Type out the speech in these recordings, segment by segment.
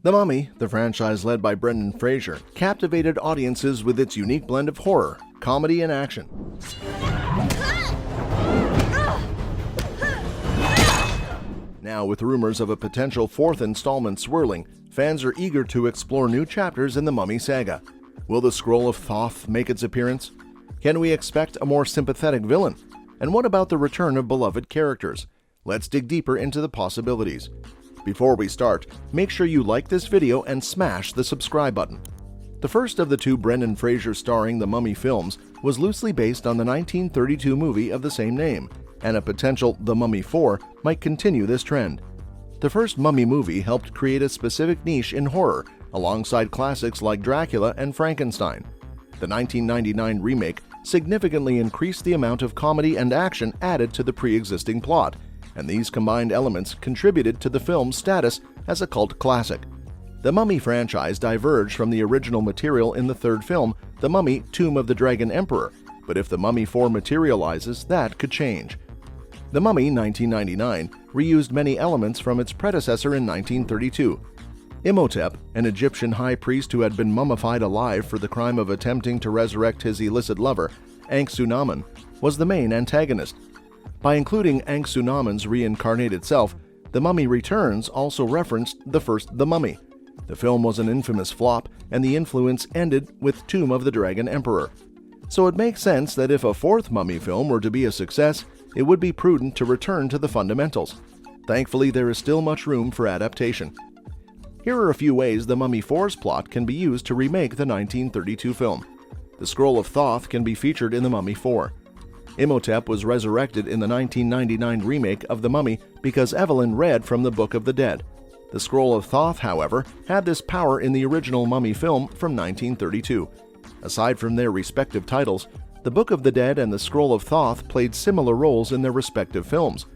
The Mummy, the franchise led by Brendan Fraser, captivated audiences with its unique blend of horror, comedy, and action. Now, with rumors of a potential fourth installment swirling, fans are eager to explore new chapters in the Mummy saga. Will the Scroll of Thoth make its appearance? Can we expect a more sympathetic villain? And what about the return of beloved characters? Let's dig deeper into the possibilities. Before we start, make sure you like this video and smash the subscribe button. The first of the two Brendan Fraser starring The Mummy films was loosely based on the 1932 movie of the same name, and a potential The Mummy 4 might continue this trend. The first Mummy movie helped create a specific niche in horror, alongside classics like Dracula and Frankenstein. The 1999 remake significantly increased the amount of comedy and action added to the pre-existing plot, and these combined elements contributed to the film's status as a cult classic. The Mummy franchise diverged from the original material in the third film, The Mummy: Tomb of the Dragon Emperor, but if The Mummy 4 materializes, that could change. The Mummy 1999 reused many elements from its predecessor in 1932. Imhotep, an Egyptian high priest who had been mummified alive for the crime of attempting to resurrect his illicit lover, Anck-su-namun, was the main antagonist. By including Anck-su-namun's reincarnated self, The Mummy Returns also referenced the first The Mummy. The film was an infamous flop, and the influence ended with Tomb of the Dragon Emperor. So it makes sense that if a fourth Mummy film were to be a success, it would be prudent to return to the fundamentals. Thankfully, there is still much room for adaptation. Here are a few ways The Mummy 4's plot can be used to remake the 1932 film. The Scroll of Thoth can be featured in The Mummy 4. Imhotep was resurrected in the 1999 remake of The Mummy because Evelyn read from the Book of the Dead. The Scroll of Thoth, however, had this power in the original Mummy film from 1932. Aside from their respective titles, the Book of the Dead and the Scroll of Thoth played similar roles in their respective films.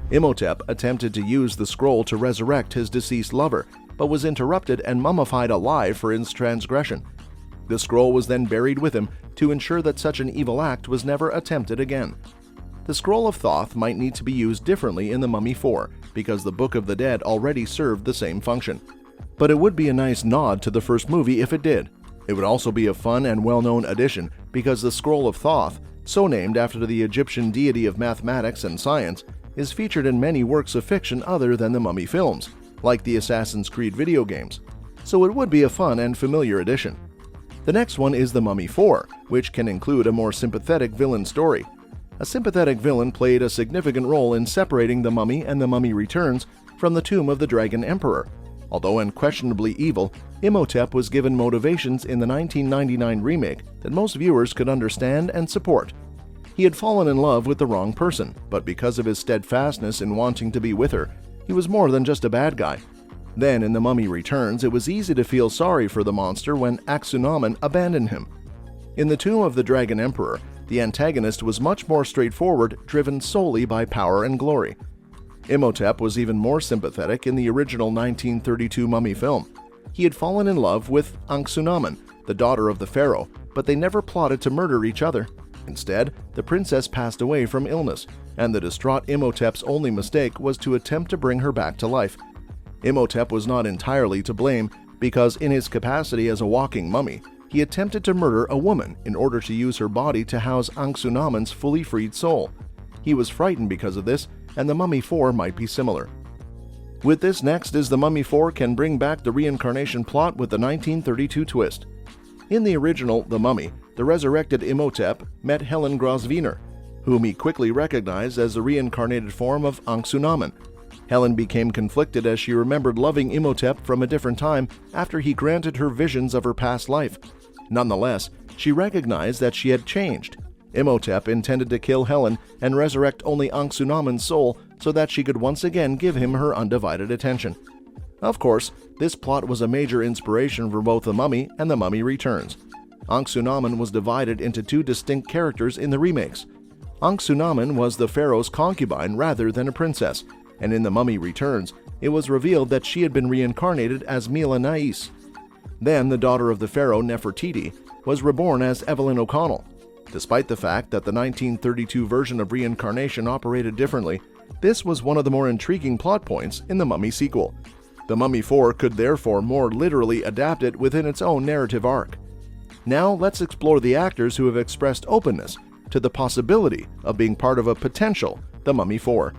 Imhotep attempted to use the scroll to resurrect his deceased lover, but was interrupted and mummified alive for his transgression. The scroll was then buried with him to ensure that such an evil act was never attempted again. The Scroll of Thoth might need to be used differently in The Mummy 4 because the Book of the Dead already served the same function. But it would be a nice nod to the first movie if it did. It would also be a fun and well-known addition because the Scroll of Thoth, so named after the Egyptian deity of mathematics and science, is featured in many works of fiction other than the Mummy films, like the Assassin's Creed video games. So it would be a fun and familiar addition. The next one is The Mummy 4, which can include a more sympathetic villain story. A sympathetic villain played a significant role in separating The Mummy and The Mummy Returns from the Tomb of the Dragon Emperor. Although unquestionably evil, Imhotep was given motivations in the 1999 remake that most viewers could understand and support. He had fallen in love with the wrong person, but because of his steadfastness in wanting to be with her, he was more than just a bad guy. Then, in The Mummy Returns, it was easy to feel sorry for the monster when Anck-su-namun abandoned him. In the Tomb of the Dragon Emperor, the antagonist was much more straightforward, driven solely by power and glory. Imhotep was even more sympathetic in the original 1932 Mummy film. He had fallen in love with Anck-su-namun, the daughter of the pharaoh, but they never plotted to murder each other. Instead, the princess passed away from illness, and the distraught Imhotep's only mistake was to attempt to bring her back to life. Imhotep was not entirely to blame because in his capacity as a walking mummy, he attempted to murder a woman in order to use her body to house Anck-su-namun's fully freed soul. He was frightened because of this, and The Mummy 4 might be similar. With this next is The Mummy 4 can bring back the reincarnation plot with the 1932 twist. In the original The Mummy, the resurrected Imhotep met Helen Grosvenor, whom he quickly recognized as the reincarnated form of Anck-su-namun. Helen became conflicted as she remembered loving Imhotep from a different time after he granted her visions of her past life. Nonetheless, she recognized that she had changed. Imhotep intended to kill Helen and resurrect only Anck-su-namun's soul so that she could once again give him her undivided attention. Of course, this plot was a major inspiration for both The Mummy and The Mummy Returns. Anck-su-namun was divided into two distinct characters in the remakes. Anck-su-namun was the pharaoh's concubine rather than a princess, and in The Mummy Returns, it was revealed that she had been reincarnated as Mila Nais. Then the daughter of the pharaoh, Nefertiti, was reborn as Evelyn O'Connell. Despite the fact that the 1932 version of reincarnation operated differently, this was one of the more intriguing plot points in the Mummy sequel. The Mummy 4 could therefore more literally adapt it within its own narrative arc. Now let's explore the actors who have expressed openness to the possibility of being part of a potential The Mummy 4.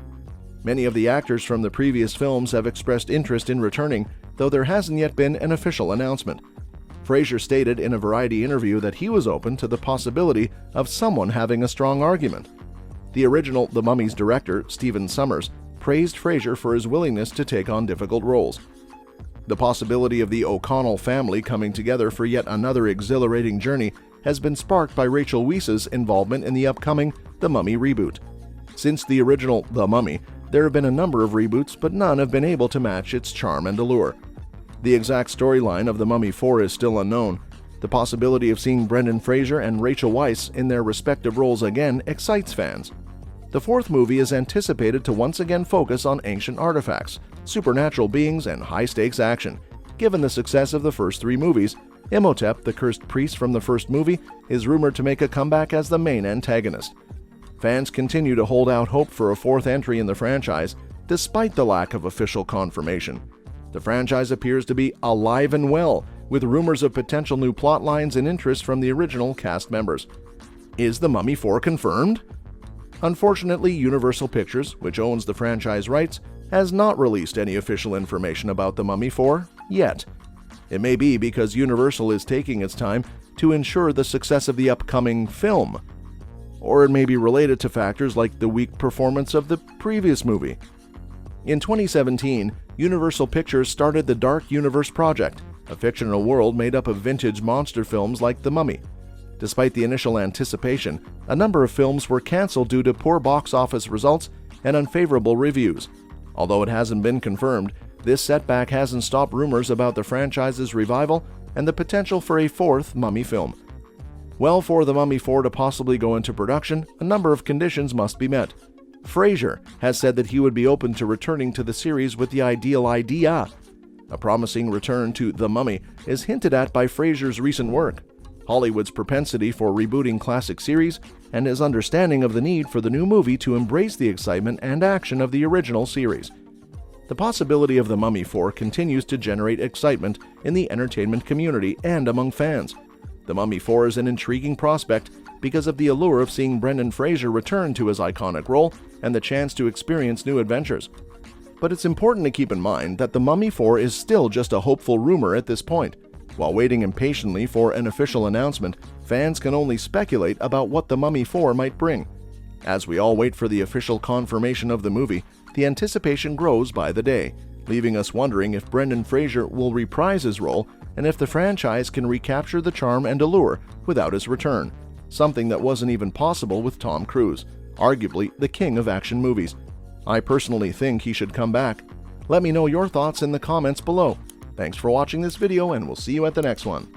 Many of the actors from the previous films have expressed interest in returning, though there hasn't yet been an official announcement. Fraser stated in a Variety interview that he was open to the possibility of someone having a strong argument. The original The Mummy's director, Stephen Sommers, praised Fraser for his willingness to take on difficult roles. The possibility of the O'Connell family coming together for yet another exhilarating journey has been sparked by Rachel Weisz's involvement in the upcoming The Mummy reboot. Since the original The Mummy, there have been a number of reboots, but none have been able to match its charm and allure. The exact storyline of The Mummy 4 is still unknown. The possibility of seeing Brendan Fraser and Rachel Weisz in their respective roles again excites fans. The fourth movie is anticipated to once again focus on ancient artifacts, supernatural beings, and high-stakes action. Given the success of the first three movies, Imhotep, the cursed priest from the first movie, is rumored to make a comeback as the main antagonist. Fans continue to hold out hope for a fourth entry in the franchise, despite the lack of official confirmation. The franchise appears to be alive and well, with rumors of potential new plot lines and interest from the original cast members. Is The Mummy 4 confirmed? Unfortunately, Universal Pictures, which owns the franchise rights, has not released any official information about The Mummy 4 yet. It may be because Universal is taking its time to ensure the success of the upcoming film, or it may be related to factors like the weak performance of the previous movie. In 2017, Universal Pictures started the Dark Universe Project, a fictional world made up of vintage monster films like The Mummy. Despite the initial anticipation, a number of films were cancelled due to poor box office results and unfavorable reviews. Although it hasn't been confirmed, this setback hasn't stopped rumors about the franchise's revival and the potential for a fourth Mummy film. Well, for The Mummy 4 to possibly go into production, a number of conditions must be met. Fraser has said that he would be open to returning to the series with the ideal idea. A promising return to The Mummy is hinted at by Fraser's recent work, Hollywood's propensity for rebooting classic series, and his understanding of the need for the new movie to embrace the excitement and action of the original series. The possibility of The Mummy 4 continues to generate excitement in the entertainment community and among fans. The Mummy 4 is an intriguing prospect because of the allure of seeing Brendan Fraser return to his iconic role and the chance to experience new adventures. But it's important to keep in mind that The Mummy 4 is still just a hopeful rumor at this point. While waiting impatiently for an official announcement, fans can only speculate about what The Mummy 4 might bring. As we all wait for the official confirmation of the movie, the anticipation grows by the day, leaving us wondering if Brendan Fraser will reprise his role and if the franchise can recapture the charm and allure without his return, something that wasn't even possible with Tom Cruise, arguably the king of action movies. I personally think he should come back. Let me know your thoughts in the comments below. Thanks for watching this video, and we'll see you at the next one.